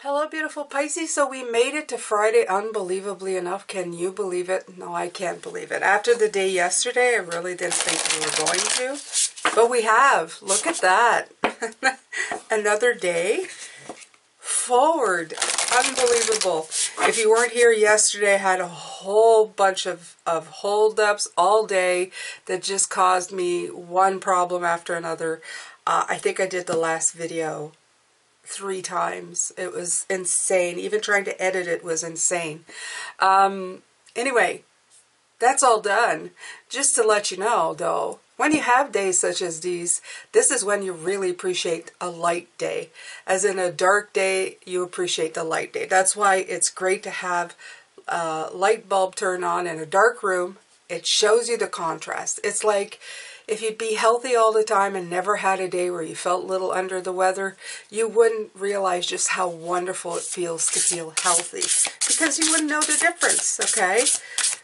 Hello, beautiful Pisces. So we made it to Friday, unbelievably enough. Can you believe it? No, I can't believe it. After the day yesterday, I really didn't think we were going to. But we have. Look at that. Another day forward. Unbelievable. If you weren't here yesterday, I had a whole bunch of holdups all day that just caused me one problem after another. I think I did the last video 3 times. It was insane. Even trying to edit it was insane. Anyway, that's all done. Just to let you know, though, when you have days such as these, this is when you really appreciate a light day. As in a dark day, you appreciate the light day. That's why it's great to have a light bulb turn on in a dark room. It shows you the contrast. It's like if you'd be healthy all the time and never had a day where you felt a little under the weather, you wouldn't realize just how wonderful it feels to feel healthy, because you wouldn't know the difference, okay?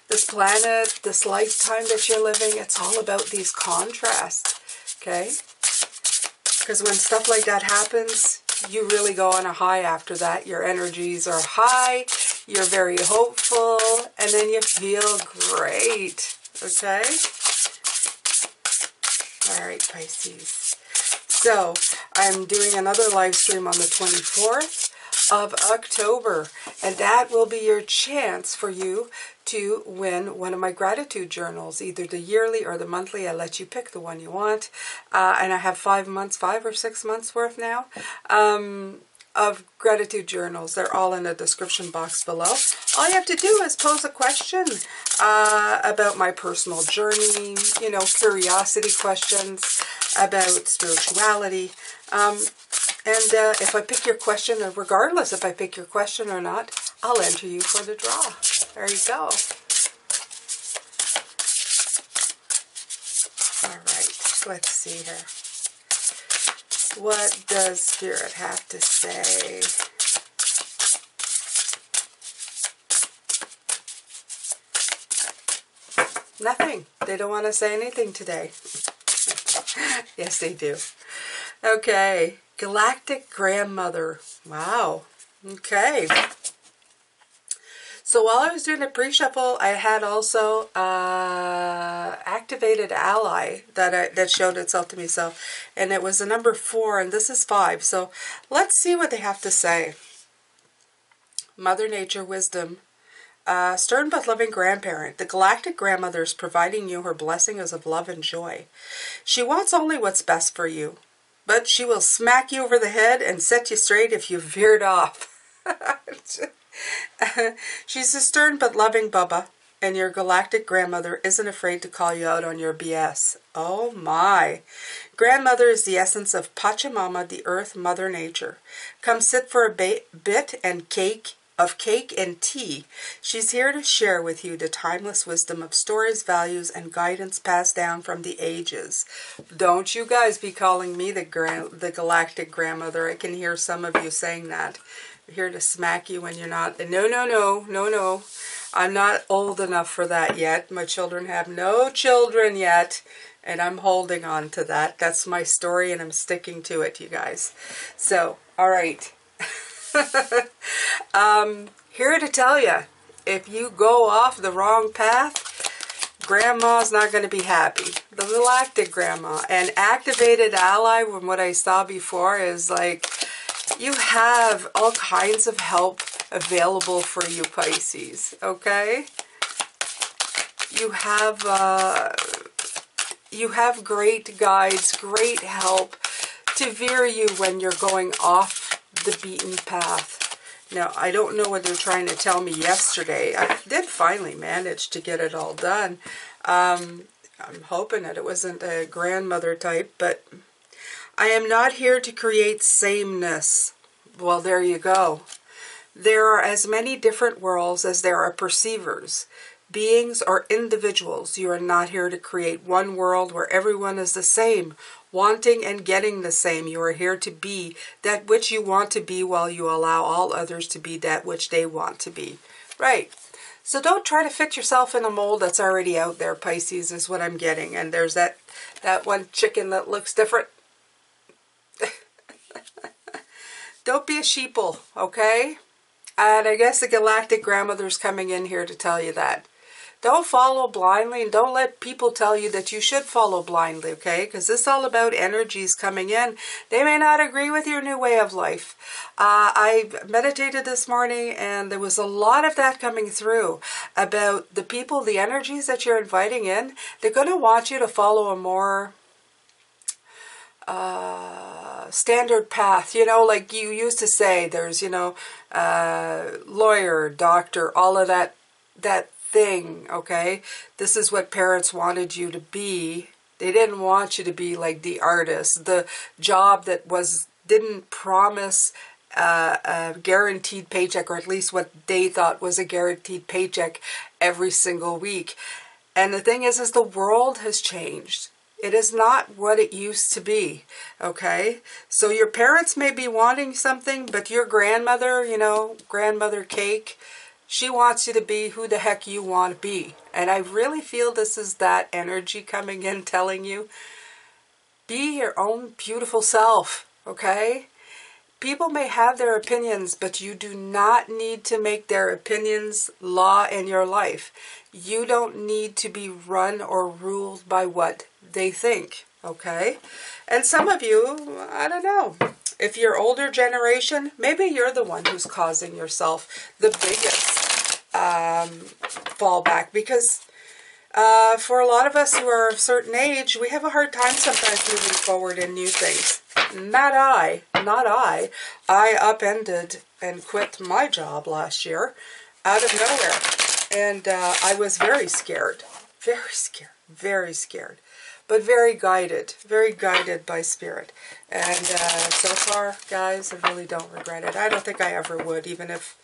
This planet, this lifetime that you're living, it's all about these contrasts, okay? Because when stuff like that happens, you really go on a high after that. Your energies are high, you're very hopeful, and then you feel great, okay? All right, Pisces. So, I'm doing another live stream on the 24th of October, and that will be your chance for you to win one of my gratitude journals, either the yearly or the monthly. I let you pick the one you want, and I have 5 or 6 months worth now of gratitude journals. They're all in the description box below. All you have to do is pose a question about my personal journey, you know, curiosity questions about spirituality. And if I pick your question, or regardless if I pick your question or not, I'll enter you for the draw. There you go. All right, let's see here. What does Spirit have to say? Nothing. They don't want to say anything today. Yes, they do. Okay. Galactic Grandmother. Wow. Okay. So while I was doing the pre-shuffle, I had also activated ally that showed itself to me. So, and it was the number 4, and this is 5. So let's see what they have to say. Mother Nature Wisdom. Stern but loving grandparent. The galactic grandmother is providing you her blessings of love and joy. She wants only what's best for you, but she will smack you over the head and set you straight if you veered off. She's a stern but loving Bubba, and your galactic grandmother isn't afraid to call you out on your BS. Oh my. Grandmother is the essence of Pachamama, the earth, Mother Nature. Come sit for a bit and cake and tea. She's here to share with you the timeless wisdom of stories, values, and guidance passed down from the ages. Don't you guys be calling me the galactic grandmother. I can hear some of you saying that. I'm here to smack you when you're not. No. I'm not old enough for that yet. My children have no children yet, and I'm holding on to that. That's my story, and I'm sticking to it, you guys. So, all right. Here to tell you, if you go off the wrong path, Grandma's not going to be happy. The galactic grandma. And activated ally, from what I saw before, is like you have all kinds of help available for you, Pisces. Okay? You have great guides, great help to veer you when you're going off the beaten path. Now, I don't know what they're trying to tell me yesterday. I did finally manage to get it all done. I'm hoping that it wasn't a grandmother type, but I am not here to create sameness. Well, there you go. There are as many different worlds as there are perceivers. Beings or individuals. You are not here to create one world where everyone is the same, wanting and getting the same. You are here to be that which you want to be, while you allow all others to be that which they want to be. Right. So don't try to fit yourself in a mold that's already out there, Pisces, is what I'm getting. And there's that one chicken that looks different. Don't be a sheeple, okay? And I guess the galactic grandmother's coming in here to tell you that. Don't follow blindly, and don't let people tell you that you should follow blindly, okay? Because this is all about energies coming in. They may not agree with your new way of life. I meditated this morning, and there was a lot of that coming through about the people, the energies that you're inviting in. They're going to want you to follow a more standard path, you know, like you used to say, there's, you know, lawyer, doctor, all of that thing, okay? This is what parents wanted you to be. They didn't want you to be like the artist, the job that didn't promise a guaranteed paycheck, or at least what they thought was a guaranteed paycheck every single week. And the thing is the world has changed. It is not what it used to be, okay? So your parents may be wanting something, but your grandmother, you know, grandmother cake, she wants you to be who the heck you want to be. And I really feel this is that energy coming in telling you, be your own beautiful self, okay? People may have their opinions, but you do not need to make their opinions law in your life. You don't need to be run or ruled by what they think, okay? And some of you, I don't know, if you're older generation, maybe you're the one who's causing yourself the biggest fallback, because for a lot of us who are of a certain age, we have a hard time sometimes moving forward in new things. Not I. I upended and quit my job last year out of nowhere. And I was very scared, very scared, but very guided by spirit. And so far, guys, I really don't regret it. I don't think I ever would, even if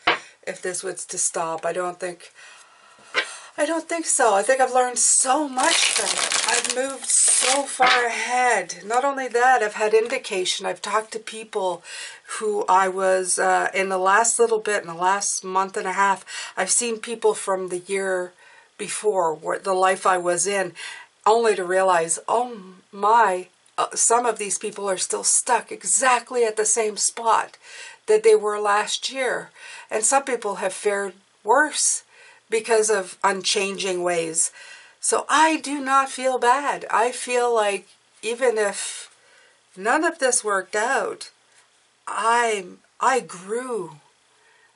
this was to stop. I don't think so. I think I've learned so much from it. I've moved so far ahead. Not only that, I've had indication. I've talked to people who I was, in the last little bit, in the last month and a half, I've seen people from the year before, the life I was in, only to realize, oh my, some of these people are still stuck exactly at the same spot that they were last year. And some people have fared worse because of unchanging ways. So I do not feel bad. I feel like even if none of this worked out, I grew.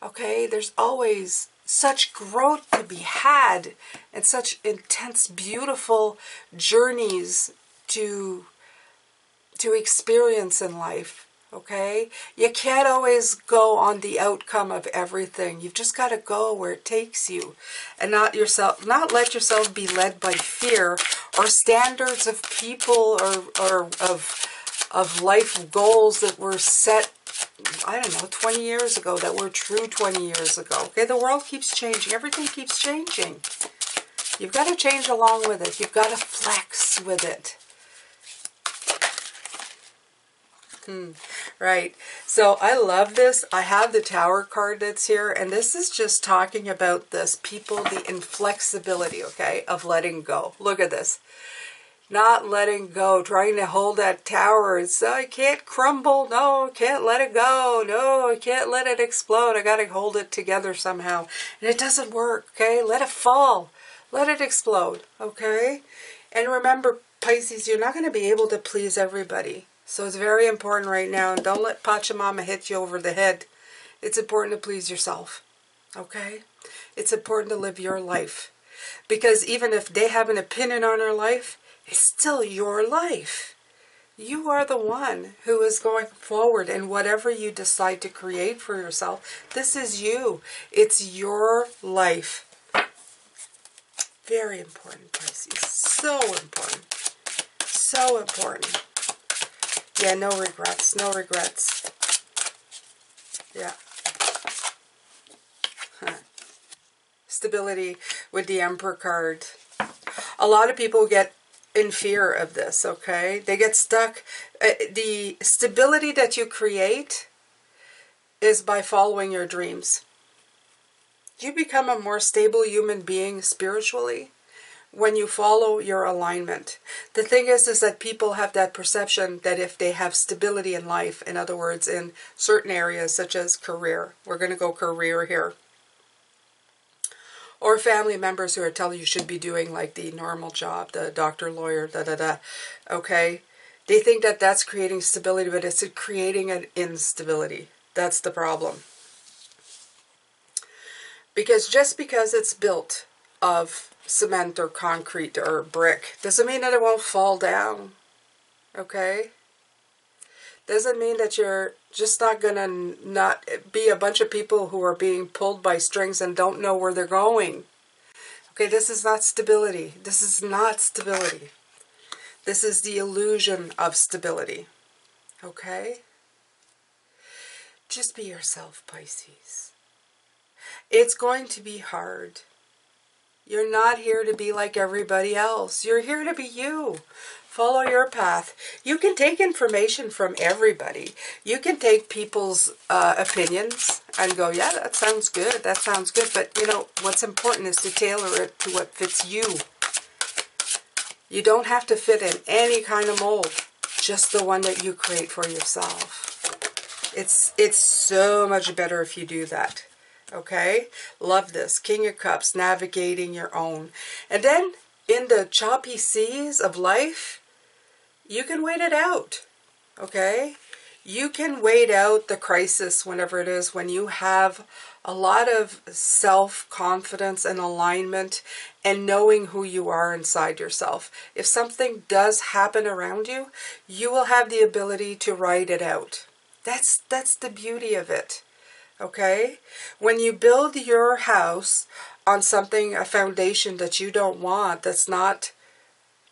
Okay, there's always such growth to be had and such intense, beautiful journeys to experience in life. Okay, you can't always go on the outcome of everything. You've just got to go where it takes you, and not let yourself be led by fear or standards of people or of life goals that were set, I don't know, 20 years ago, that were true 20 years ago. Okay, the world keeps changing. Everything keeps changing. You've got to change along with it. You've got to flex with it. Right. So I love this. I have the Tower card that's here, and this is just talking about this people, the inflexibility, okay, of letting go. Look at this. Not letting go, trying to hold that tower. It's, I can't crumble. No, I can't let it go. No, I can't let it explode. I got to hold it together somehow. And it doesn't work, okay? Let it fall. Let it explode, okay? And remember, Pisces, you're not going to be able to please everybody. So it's very important right now, and don't let Pachamama hit you over the head. It's important to please yourself, okay? It's important to live your life. Because even if they have an opinion on your life, it's still your life. You are the one who is going forward in whatever you decide to create for yourself. This is you. It's your life. Very important, Pisces. So important. So important. Yeah, no regrets. No regrets. Yeah. Stability with the Emperor card. A lot of people get in fear of this, okay? They get stuck. The stability that you create is by following your dreams. You become a more stable human being spiritually when you follow your alignment. The thing is that people have that perception that if they have stability in life, in other words, in certain areas such as career, we're going to go career here, or family members who are telling you should be doing like the normal job, the doctor, lawyer, okay? They think that that's creating stability, but it's creating an instability. That's the problem. Because just because it's built of cement or concrete or brick doesn't mean that it won't fall down, okay? Doesn't mean that you're just not going to not be a bunch of people who are being pulled by strings and don't know where they're going. Okay, this is not stability. This is not stability. This is the illusion of stability, okay? Just be yourself, Pisces. It's going to be hard. You're not here to be like everybody else. You're here to be you. Follow your path. You can take information from everybody. You can take people's opinions and go, yeah, that sounds good. That sounds good. But, you know, what's important is to tailor it to what fits you. You don't have to fit in any kind of mold. Just the one that you create for yourself. It's so much better if you do that. Okay, love this. King of Cups, navigating your own. And then in the choppy seas of life, you can wait it out. Okay, you can wait out the crisis whenever it is, when you have a lot of self-confidence and alignment and knowing who you are inside yourself. If something does happen around you, you will have the ability to ride it out. That's the beauty of it. Okay? When you build your house on something, a foundation that you don't want, that's not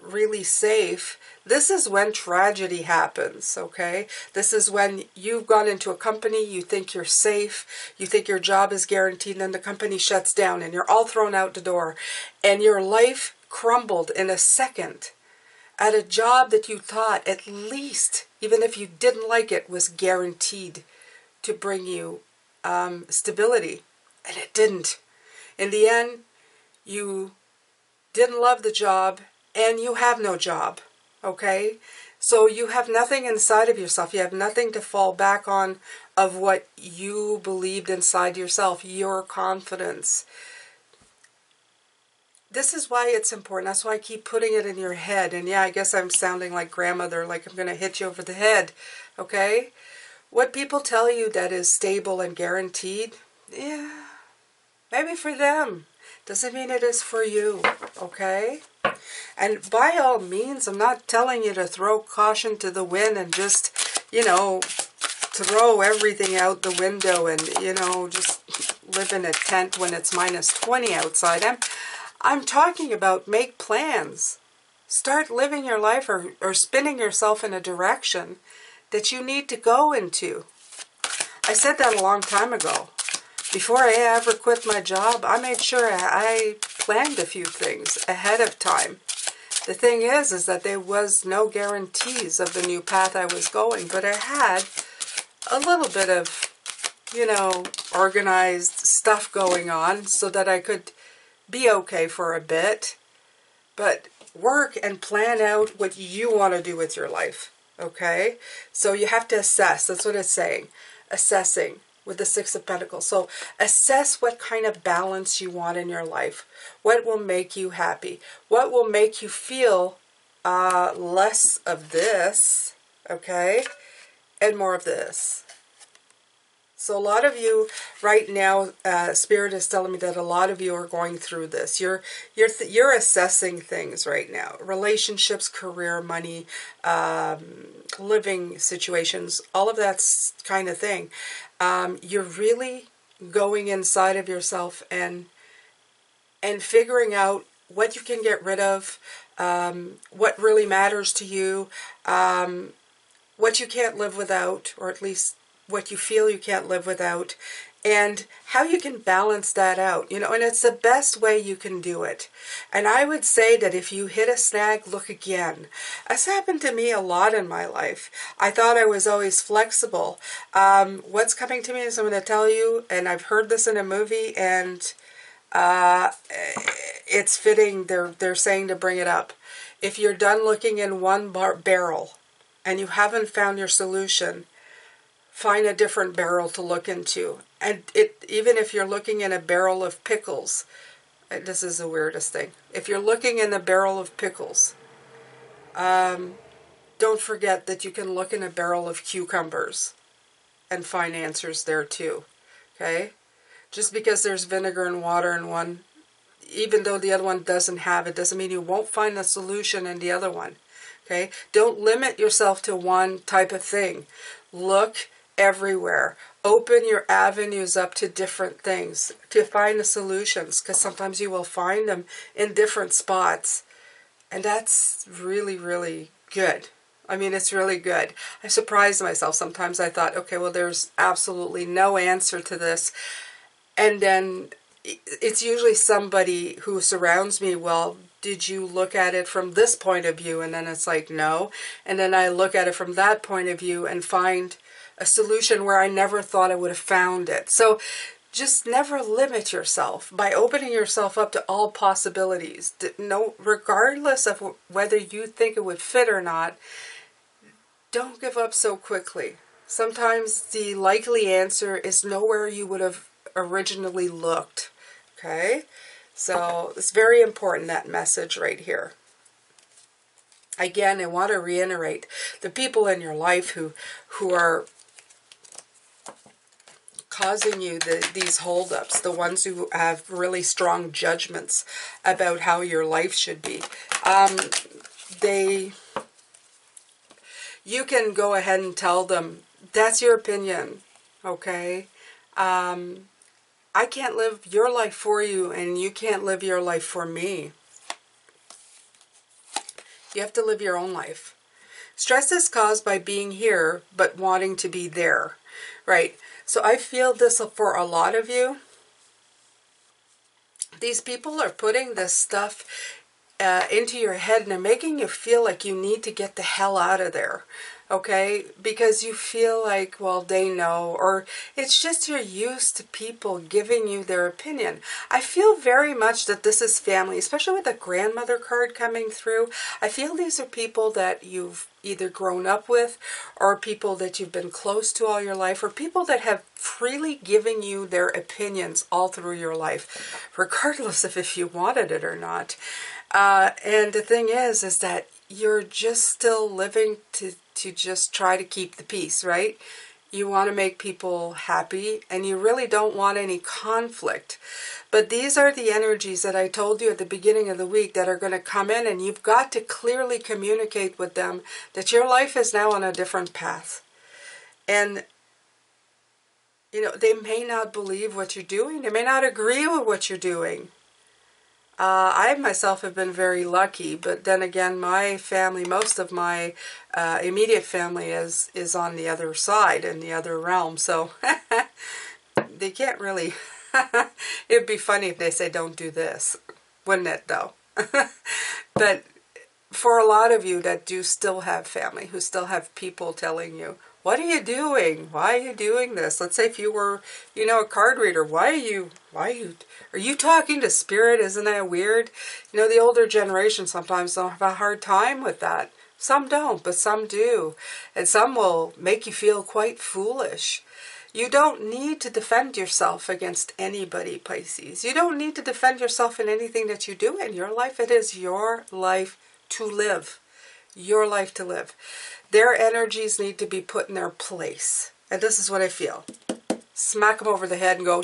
really safe, this is when tragedy happens, okay? This is when you've gone into a company, you think you're safe, you think your job is guaranteed, and then the company shuts down and you're all thrown out the door, and your life crumbled in a second at a job that you thought, at least, even if you didn't like it, was guaranteed to bring you stability, and it didn't. In the end, you didn't love the job, and you have no job, okay? So you have nothing inside of yourself. You have nothing to fall back on of what you believed inside yourself, your confidence. This is why it's important. That's why I keep putting it in your head. And yeah, I guess I'm sounding like grandmother, like I'm going to hit you over the head, okay? What people tell you that is stable and guaranteed, yeah, maybe for them. Doesn't mean it is for you, okay? And by all means, I'm not telling you to throw caution to the wind and just, you know, throw everything out the window and, you know, just live in a tent when it's -20 outside. I'm talking about make plans. Start living your life or spinning yourself in a direction that you need to go into. I said that a long time ago. Before I ever quit my job, I made sure I planned a few things ahead of time. The thing is that there was no guarantees of the new path I was going, but I had a little bit of, you know, organized stuff going on so that I could be okay for a bit. But work and plan out what you want to do with your life. Okay, so you have to assess. That's what it's saying. Assessing with the Six of Pentacles. So assess what kind of balance you want in your life. What will make you happy? What will make you feel less of this, okay, and more of this. So a lot of you right now, Spirit is telling me that a lot of you are going through this. You're assessing things right now. Relationships, career, money, living situations, all of that kind of thing. You're really going inside of yourself and figuring out what you can get rid of, what really matters to you, what you can't live without, or at least what you feel you can't live without, and how you can balance that out, you know, and it's the best way you can do it. And I would say that if you hit a snag, look again. This happened to me a lot in my life. I thought I was always flexible. What's coming to me is I'm going to tell you, and I've heard this in a movie, and it's fitting. They're saying to bring it up. If you're done looking in one barrel and you haven't found your solution, find a different barrel to look into. And even if you're looking in a barrel of pickles, this is the weirdest thing. If you're looking in a barrel of pickles, don't forget that you can look in a barrel of cucumbers and find answers there too. Okay? Just because there's vinegar and water in one, even though the other one doesn't have it, doesn't mean you won't find the solution in the other one. Okay? Don't limit yourself to one type of thing. Look everywhere. Open your avenues up to different things to find the solutions, because sometimes you will find them in different spots. And that's really, really good. I mean, it's really good. I surprised myself. Sometimes I thought, okay, well, there's absolutely no answer to this. And then it's usually somebody who surrounds me, well, did you look at it from this point of view? And then it's like, no. And then I look at it from that point of view and find a solution where I never thought I would have found it. So just never limit yourself by opening yourself up to all possibilities. No, regardless of whether you think it would fit or not, don't give up so quickly. Sometimes the likely answer is nowhere you would have originally looked. Okay? So it's very important, that message right here. Again, I want to reiterate, the people in your life who are causing you these holdups, the ones who have really strong judgments about how your life should be, you can go ahead and tell them, that's your opinion, okay? I can't live your life for you, and you can't live your life for me. You have to live your own life. Stress is caused by being here, but wanting to be there, right? So I feel this for a lot of you. These people are putting this stuff into your head, and they're making you feel like you need to get the hell out of there, okay? Because you feel like, well, they know, or it's just you're used to people giving you their opinion. I feel very much that this is family, especially with the grandmother card coming through. I feel these are people that you've either grown up with, or people that you've been close to all your life, or people that have freely given you their opinions all through your life, regardless of if you wanted it or not. And the thing is that you're just still living to just try to keep the peace, right? You want to make people happy, and you really don't want any conflict. But these are the energies that I told you at the beginning of the week that are going to come in, and you've got to clearly communicate with them that your life is now on a different path. And, you know, they may not believe what you're doing. They may not agree with what you're doing. I myself have been very lucky, but then again, my family, most of my immediate family is on the other side, in the other realm, so they can't really, it'd be funny if they say don't do this, wouldn't it though? But for a lot of you that do still have family, who still have people telling you, what are you doing? Why are you doing this? Let's say if you were, you know, a card reader, are you talking to spirit? Isn't that weird? You know, the older generation sometimes don't have a hard time with that. Some don't, but some do. And some will make you feel quite foolish. You don't need to defend yourself against anybody, Pisces. You don't need to defend yourself in anything that you do in your life. It is your life to live. Your life to live. Their energies need to be put in their place. And this is what I feel. Smack them over the head and go,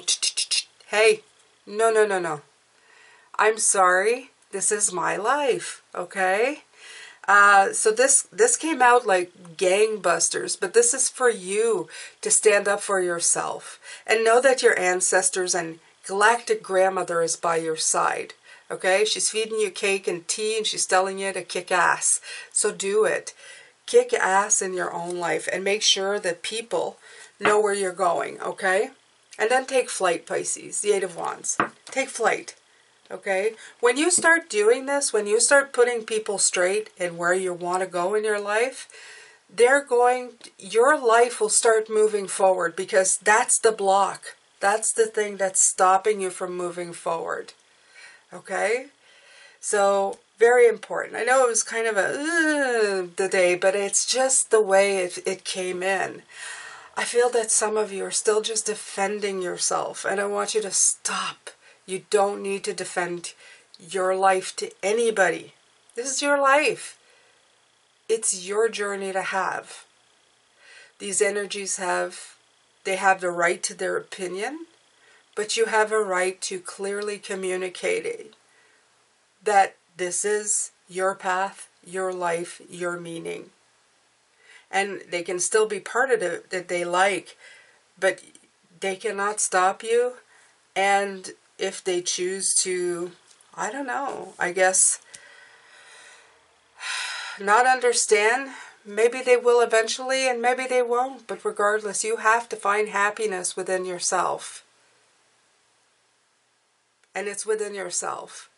hey, no. I'm sorry. This is my life, okay? So this came out like gangbusters, but this is for you to stand up for yourself. And know that your ancestors and galactic grandmother is by your side. Okay? She's feeding you cake and tea, and she's telling you to kick ass. So do it. Kick ass in your own life, and make sure that people know where you're going, okay? And then take flight, Pisces, the Eight of Wands. Take flight, okay? When you start doing this, when you start putting people straight in where you want to go in your life, your life will start moving forward, because that's the block. That's the thing that's stopping you from moving forward. Okay? So, very important. I know it was kind of the day, but it's just the way it came in. I feel that some of you are still just defending yourself, and I want you to stop. You don't need to defend your life to anybody. This is your life. It's your journey to have. These energies have the right to their opinion, but you have a right to clearly communicate that this is your path, your life, your meaning. And they can still be part of it that they like, but they cannot stop you. And if they choose to, I don't know, I guess, not understand, maybe they will eventually and maybe they won't. But regardless, you have to find happiness within yourself. And it's within yourself.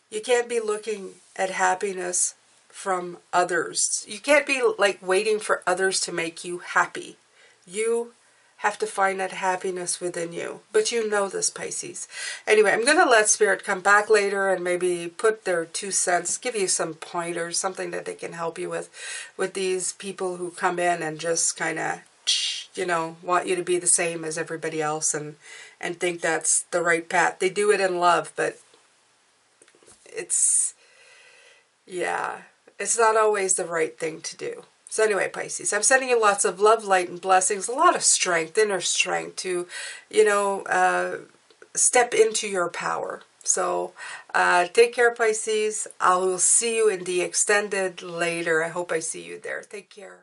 You can't be looking at happiness from others. You can't be like waiting for others to make you happy. You have to find that happiness within you. But you know this, Pisces. Anyway, I'm going to let Spirit come back later and maybe put their 2 cents, give you some pointers, something that they can help you with these people who come in and just kind of, you know, want you to be the same as everybody else and think that's the right path. They do it in love, but it's, yeah, it's not always the right thing to do. So anyway, Pisces, I'm sending you lots of love, light, and blessings, a lot of strength, inner strength to, you know, step into your power. So take care, Pisces. I will see you in the extended later. I hope I see you there. Take care.